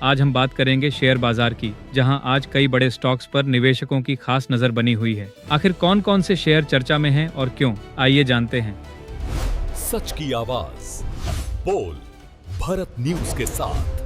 आज हम बात करेंगे शेयर बाजार की, जहां आज कई बड़े स्टॉक्स पर निवेशकों की खास नजर बनी हुई है। आखिर कौन कौन से शेयर चर्चा में हैं और क्यों, आइए जानते हैं। सच की आवाज बोल भारत न्यूज के साथ।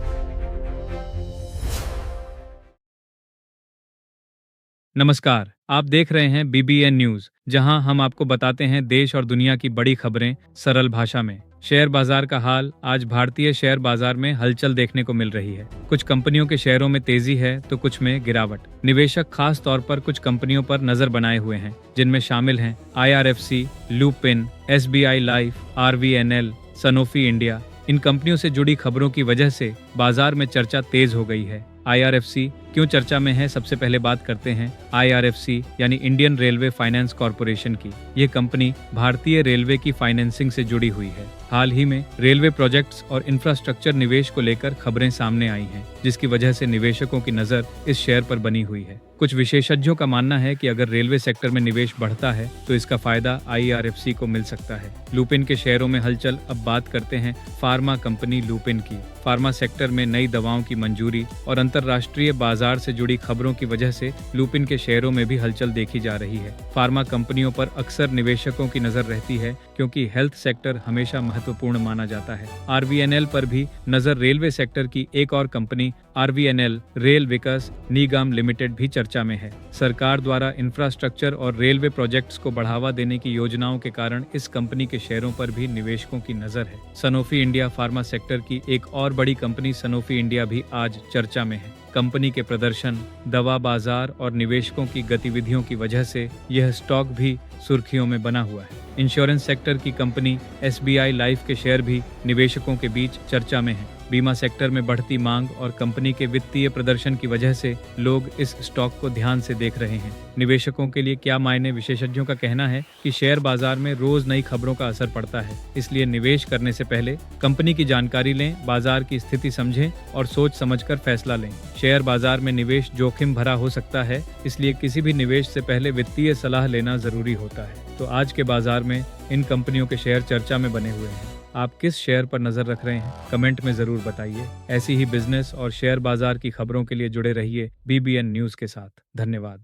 नमस्कार, आप देख रहे हैं BBN न्यूज, जहां हम आपको बताते हैं देश और दुनिया की बड़ी खबरें सरल भाषा में। शेयर बाजार का हाल। आज भारतीय शेयर बाजार में हलचल देखने को मिल रही है। कुछ कंपनियों के शेयरों में तेजी है तो कुछ में गिरावट। निवेशक खास तौर पर कुछ कंपनियों पर नजर बनाए हुए हैं, जिनमें शामिल हैं IRFC, Lupin, SBI life, RVNL, Sanofi India. इन कंपनियों से जुड़ी खबरों की वजह से बाजार में चर्चा तेज हो गई है। IRFC क्यों चर्चा में है, सबसे पहले बात करते हैं IRFC यानी इंडियन रेलवे फाइनेंस कॉरपोरेशन की। ये कंपनी भारतीय रेलवे की फाइनेंसिंग से जुड़ी हुई है। हाल ही में रेलवे प्रोजेक्ट्स और इंफ्रास्ट्रक्चर निवेश को लेकर खबरें सामने आई हैं, जिसकी वजह से निवेशकों की नजर इस शेयर पर बनी हुई है। कुछ विशेषज्ञों का मानना है कि अगर रेलवे सेक्टर में निवेश बढ़ता है तो इसका फायदा IRFC को मिल सकता है। लुपिन के शेयरों में हलचल। अब बात करते हैं फार्मा कंपनी लुपिन की। फार्मा सेक्टर में नई दवाओं की मंजूरी और अंतर्राष्ट्रीय बाजार से जुड़ी खबरों की वजह से लुपिन के शेयरों में भी हलचल देखी जा रही है। फार्मा कंपनियों पर अक्सर निवेशकों की नजर रहती है, क्योंकि हेल्थ सेक्टर हमेशा महत्वपूर्ण माना जाता है। RVNL पर भी नजर। रेलवे सेक्टर की एक और कंपनी RVNL रेल विकास निगम लिमिटेड भी चर्चा में है। सरकार द्वारा इंफ्रास्ट्रक्चर और रेलवे प्रोजेक्ट्स को बढ़ावा देने की योजनाओं के कारण इस कंपनी के शेयरों पर भी निवेशकों की नजर है। सनोफी इंडिया फार्मा सेक्टर की एक और बड़ी कंपनी सनोफी इंडिया भी आज चर्चा में है। कंपनी के प्रदर्शन, दवा बाजार और निवेशकों की गतिविधियों की वजह से यह स्टॉक भी सुर्खियों में बना हुआ है। इंश्योरेंस सेक्टर की कंपनी SBI लाइफ के शेयर भी निवेशकों के बीच चर्चा में है। बीमा सेक्टर में बढ़ती मांग और कंपनी के वित्तीय प्रदर्शन की वजह से लोग इस स्टॉक को ध्यान से देख रहे हैं। निवेशकों के लिए क्या मायने? विशेषज्ञों का कहना है कि शेयर बाजार में रोज नई खबरों का असर पड़ता है, इसलिए निवेश करने से पहले कंपनी की जानकारी लें, बाजार की स्थिति समझें और सोच समझकर फैसला लें। शेयर बाजार में निवेश जोखिम भरा हो सकता है, इसलिए किसी भी निवेश से पहले वित्तीय सलाह लेना जरूरी होता है। तो आज के बाजार में इन कंपनियों के शेयर चर्चा में बने हुए हैं। आप किस शेयर पर नजर रख रहे हैं, कमेंट में जरूर बताइए। ऐसी ही बिजनेस और शेयर बाजार की खबरों के लिए जुड़े रहिए BBN न्यूज के साथ। धन्यवाद।